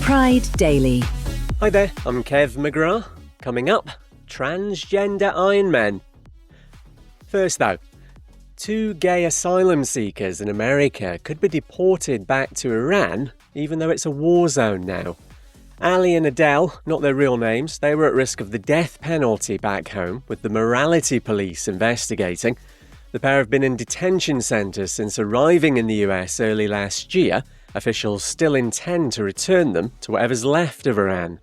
Pride Daily. Hi there, I'm Kev McGrath. Coming up, transgender Iron Men. First though, 2 gay asylum seekers in America could be deported back to Iran, even though it's a war zone now. Ali and Adele, not their real names, they were at risk of the death penalty back home, with the morality police investigating. The pair have been in detention centres since arriving in the US early last year. Officials still intend to return them to whatever's left of Iran.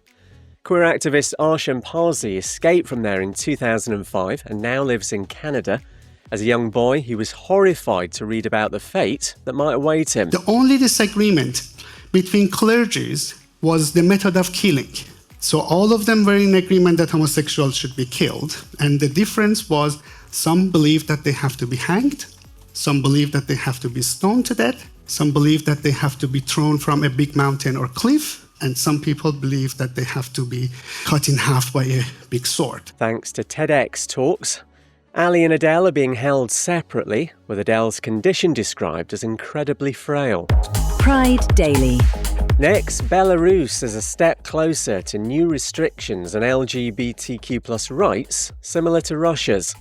Queer activist Arsham Parsi escaped from there in 2005 and now lives in Canada. As a young boy, he was horrified to read about the fate that might await him. The only disagreement between clergies was the method of killing. So all of them were in agreement that homosexuals should be killed. And the difference was some believe that they have to be hanged, some believe that they have to be stoned to death, some believe that they have to be thrown from a big mountain or cliff, and some people believe that they have to be cut in half by a big sword. Thanks to TEDx talks, Ali and Adele are being held separately, with Adele's condition described as incredibly frail. Pride Daily. Next, Belarus is a step closer to new restrictions on LGBTQ+ rights, similar to Russia's.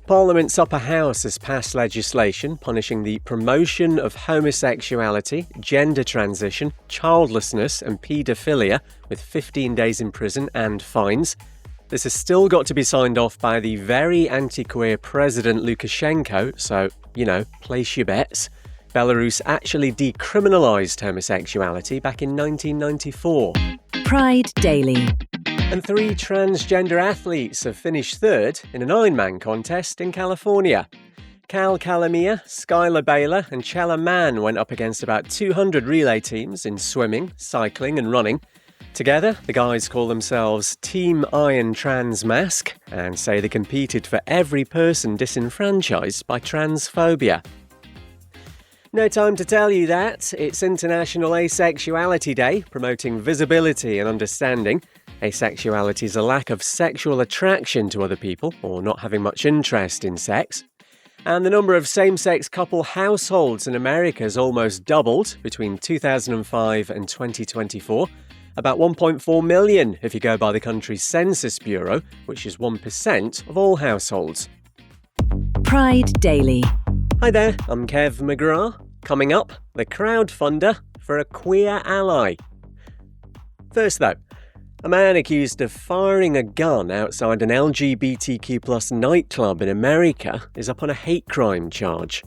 Parliament's upper house has passed legislation punishing the promotion of homosexuality, gender transition, childlessness and paedophilia with 15 days in prison and fines. This has still got to be signed off by the very anti-queer President Lukashenko, so, place your bets. Belarus actually decriminalised homosexuality back in 1994. Pride Daily. And 3 transgender athletes have finished third in an Ironman contest in California. Cal Calamia, Skylar Baylor and Chella Mann went up against about 200 relay teams in swimming, cycling and running. Together, the guys call themselves Team Iron Trans Mask and say they competed for every person disenfranchised by transphobia. No time to tell you that. It's International Asexuality Day, promoting visibility and understanding. Asexuality is a lack of sexual attraction to other people or not having much interest in sex. And the number of same-sex couple households in America has almost doubled between 2005 and 2024. About 1.4 million if you go by the country's Census Bureau, which is 1% of all households. Pride Daily. Hi there, I'm Kev McGrath. Coming up, the crowdfunder for a queer ally. First though, a man accused of firing a gun outside an LGBTQ+ nightclub in America is up on a hate crime charge.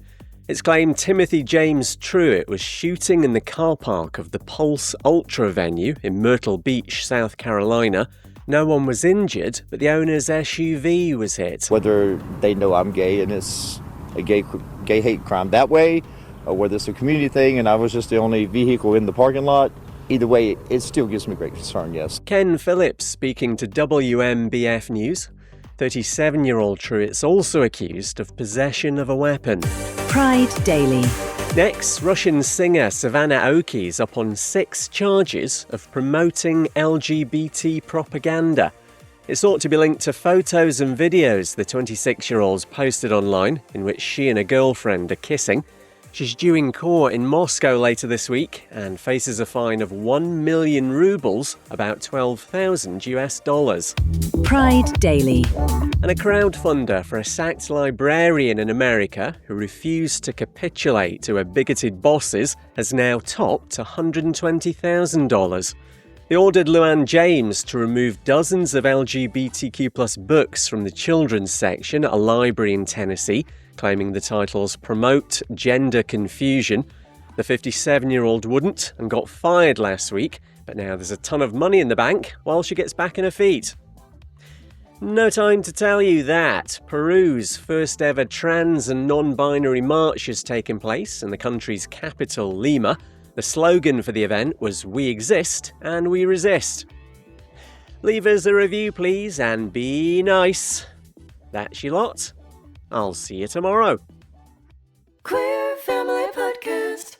It's claimed Timothy James Truitt was shooting in the car park of the Pulse Ultra venue in Myrtle Beach, South Carolina. No one was injured, but the owner's SUV was hit. Whether they know I'm gay and it's a gay hate crime that way, or whether it's a community thing and I was just the only vehicle in the parking lot, either way, it still gives me great concern, yes. Ken Phillips speaking to WMBF News. 37-year-old Truitt's also accused of possession of a weapon. Pride Daily. Next, Russian singer Savannah Oki's up on 6 charges of promoting LGBT propaganda. It's thought to be linked to photos and videos the 26-year-old's posted online in which she and a girlfriend are kissing. She's due in court in Moscow later this week and faces a fine of 1 million rubles, about $12,000. Pride Daily. And a crowdfunder for a sacked librarian in America who refused to capitulate to her bigoted bosses has now topped $120,000. They ordered Luann James to remove dozens of LGBTQ+ books from the children's section at a library in Tennessee, claiming the titles promote gender confusion. The 57-year-old wouldn't and got fired last week, but now there's a ton of money in the bank while she gets back on her feet. No time to tell you that Peru's first ever trans and non-binary march has taken place in the country's capital, Lima. The slogan for the event was "We exist and we resist." Leave us a review, please, and be nice. That's your lot. I'll see you tomorrow. Queer Family Podcast.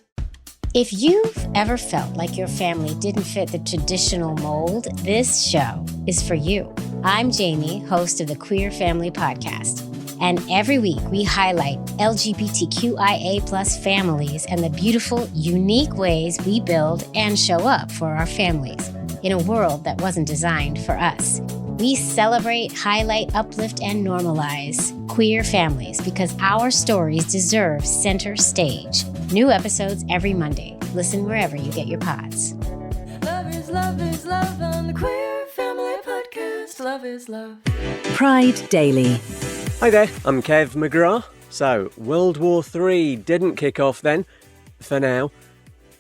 If you've ever felt like your family didn't fit the traditional mold, this show is for you. I'm Jamie, host of the Queer Family Podcast. And every week, we highlight LGBTQIA+ families and the beautiful, unique ways we build and show up for our families in a world that wasn't designed for us. We celebrate, highlight, uplift, and normalize queer families because our stories deserve center stage. New episodes every Monday. Listen wherever you get your pods. Love is love on the Queer Family Podcast. Love is love. Pride Daily. Hi there, I'm Kev McGrath. So, World War III didn't kick off then, for now.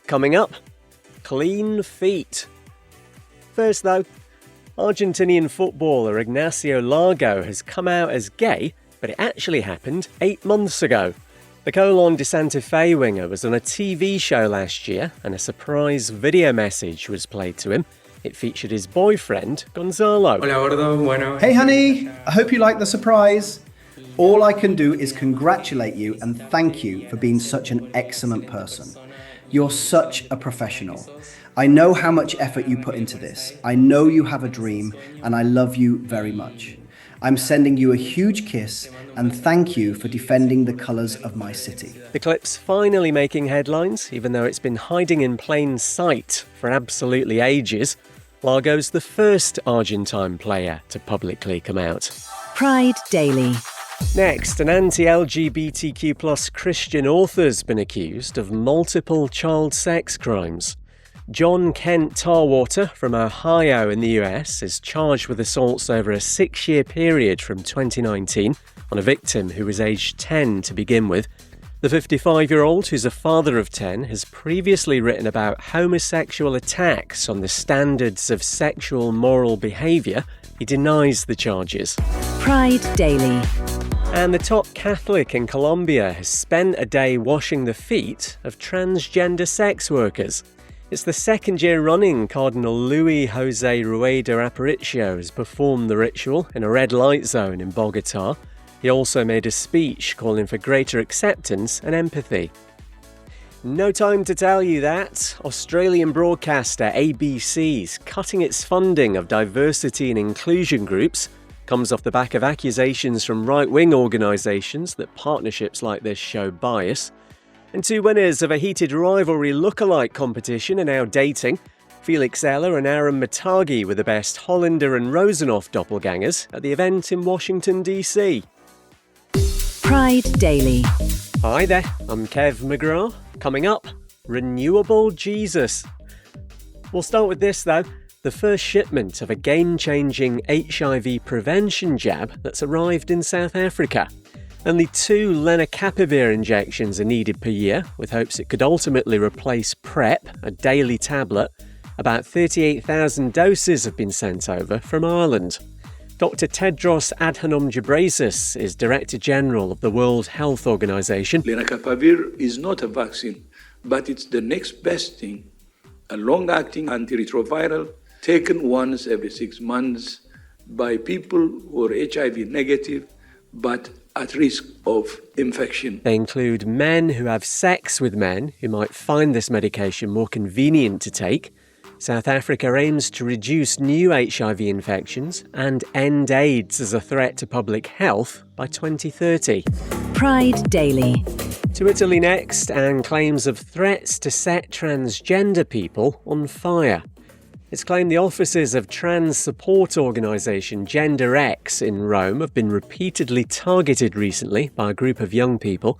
Coming up, clean feet. First though, Argentinian footballer Ignacio Largo has come out as gay, but it actually happened 8 months ago. The Colón de Santa Fe winger was on a TV show last year and a surprise video message was played to him. It featured his boyfriend, Gonzalo. Hey honey, I hope you like the surprise. All I can do is congratulate you and thank you for being such an excellent person. You're such a professional. I know how much effort you put into this. I know you have a dream and I love you very much. I'm sending you a huge kiss and thank you for defending the colours of my city. The clip's finally making headlines, even though it's been hiding in plain sight for absolutely ages. Largo's the first Argentine player to publicly come out. Pride Daily. Next, an anti-LGBTQ+ Christian author's been accused of multiple child sex crimes. John Kent Tarwater from Ohio in the US is charged with assaults over a 6-year period from 2019 on a victim who was aged 10 to begin with. The 55-year-old, who's a father of 10, has previously written about homosexual attacks on the standards of sexual moral behaviour. He denies the charges. Pride Daily. And the top Catholic in Colombia has spent a day washing the feet of transgender sex workers. It's the second year running Cardinal Luis Jose Rueda Aparicio has performed the ritual in a red light zone in Bogota. He also made a speech calling for greater acceptance and empathy. No time to tell you that Australian broadcaster ABC's cutting its funding of diversity and inclusion groups comes off the back of accusations from right-wing organisations that partnerships like this show bias. And two winners of a heated rivalry lookalike competition are now dating. Felix Eller and Aaron Matagi were the best Hollander and Rosenoff doppelgangers at the event in Washington, D.C. Pride Daily. Hi there, I'm Kev McGrath. Coming up, Renewable Jesus. We'll start with this though. The first shipment of a game-changing HIV prevention jab that's arrived in South Africa. Only 2 lenacapavir injections are needed per year, with hopes it could ultimately replace PrEP, a daily tablet. About 38,000 doses have been sent over from Ireland. Dr. Tedros Adhanom Ghebreyesus is Director General of the World Health Organization. Lenacapavir is not a vaccine, but it's the next best thing. A long-acting antiretroviral taken once every 6 months by people who are HIV negative, but at risk of infection. They include men who have sex with men who might find this medication more convenient to take. South Africa aims to reduce new HIV infections and end AIDS as a threat to public health by 2030. Pride Daily. To Italy next, and claims of threats to set transgender people on fire. It's claimed the offices of trans support organisation Gender X in Rome have been repeatedly targeted recently by a group of young people.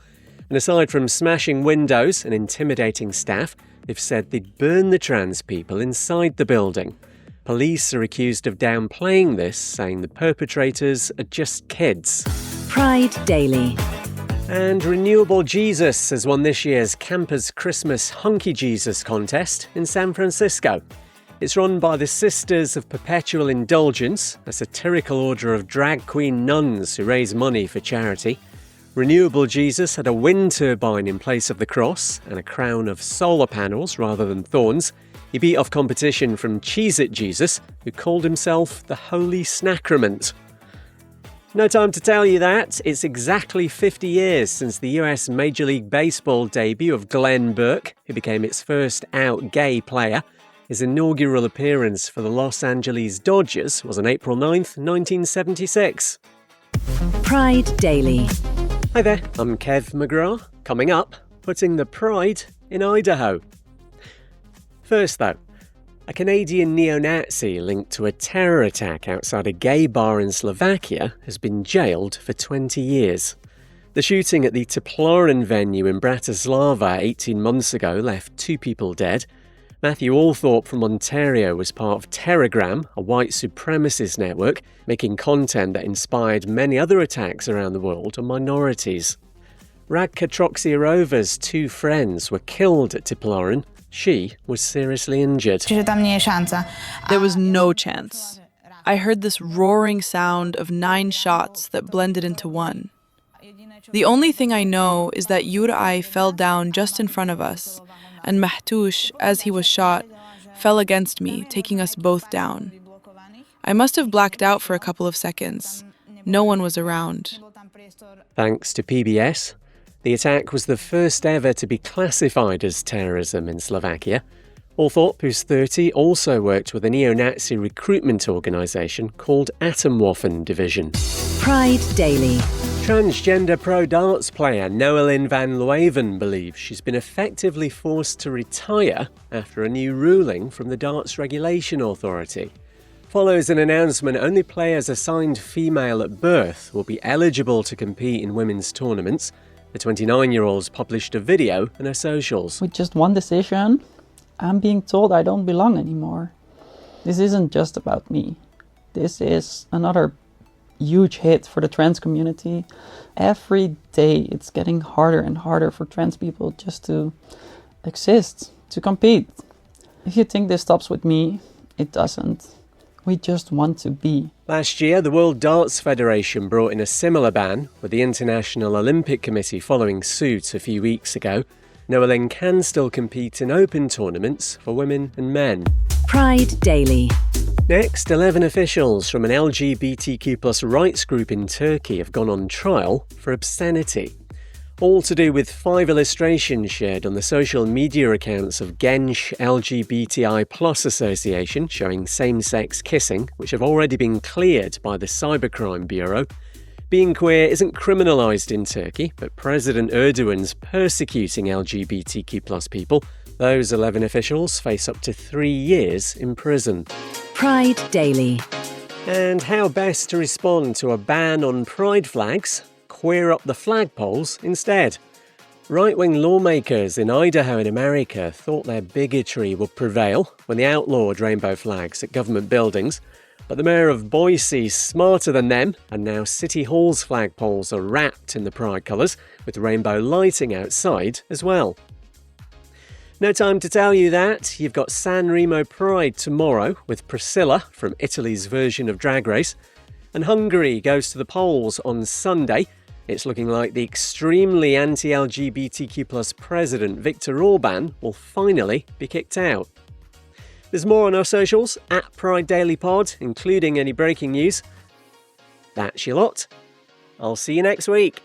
And aside from smashing windows and intimidating staff, they've said they'd burn the trans people inside the building. Police are accused of downplaying this, saying the perpetrators are just kids. Pride Daily. And Renewable Jesus has won this year's Campers Christmas Hunky Jesus contest in San Francisco. It's run by the Sisters of Perpetual Indulgence, a satirical order of drag queen nuns who raise money for charity. Renewable Jesus had a wind turbine in place of the cross and a crown of solar panels rather than thorns. He beat off competition from cheezitjesus, who called himself the Holy Snackrament. No time to tell you that. It's exactly 50 years since the US Major League Baseball debut of Glenn Burke, who became its first out gay player. His inaugural appearance for the Los Angeles Dodgers was on April 9th, 1976. Pride Daily. Hi there, I'm Kev McGrath. Coming up, putting the pride in Idaho. First though, a Canadian neo-Nazi linked to a terror attack outside a gay bar in Slovakia has been jailed for 20 years. The shooting at the Teploren venue in Bratislava 18 months ago left 2 people dead. Matthew Althorpe from Ontario was part of Terrorgram, a white supremacist network, making content that inspired many other attacks around the world on minorities. Radka Troxiarova's 2 friends were killed at Teploren. She was seriously injured. There was no chance. I heard this roaring sound of 9 shots that blended into one. The only thing I know is that Yurai fell down just in front of us, and Mahtoush, as he was shot, fell against me, taking us both down. I must have blacked out for a couple of seconds. No one was around. Thanks to PBS, the attack was the first ever to be classified as terrorism in Slovakia. Althorpe, who's 30, also worked with a neo-Nazi recruitment organisation called Atomwaffen Division. Pride Daily. Transgender pro-darts player Noelyn van Leeuwen believes she's been effectively forced to retire after a new ruling from the Darts Regulation Authority. Follows an announcement only players assigned female at birth will be eligible to compete in women's tournaments. The 29-year-old's published a video on her socials. With just one decision, I'm being told I don't belong anymore. This isn't just about me. This is another huge hit for the trans community. Every day it's getting harder and harder for trans people just to exist, to compete. If you think this stops with me, it doesn't. We just want to be. Last year, the World Darts Federation brought in a similar ban, with the International Olympic Committee following suit a few weeks ago. Noelyn can still compete in open tournaments for women and men. Pride Daily. Next, 11 officials from an LGBTQ+ rights group in Turkey have gone on trial for obscenity. All to do with 5 illustrations shared on the social media accounts of Genç LGBTI+ Association showing same-sex kissing, which have already been cleared by the Cybercrime Bureau. Being queer isn't criminalised in Turkey, but President Erdogan's persecuting LGBTQ+ people. Those 11 officials face up to 3 years in prison. Pride Daily. And how best to respond to a ban on pride flags? Queer up the flagpoles instead. Right-wing lawmakers in Idaho in America thought their bigotry would prevail when they outlawed rainbow flags at government buildings. But the mayor of Boise's smarter than them, and now City Hall's flagpoles are wrapped in the pride colours, with rainbow lighting outside as well. No time to tell you that. You've got San Remo Pride tomorrow with Priscilla from Italy's version of Drag Race. And Hungary goes to the polls on Sunday. It's looking like the extremely anti-LGBTQ+ president Viktor Orban will finally be kicked out. There's more on our socials, at Pride Daily Pod, including any breaking news. That's your lot. I'll see you next week.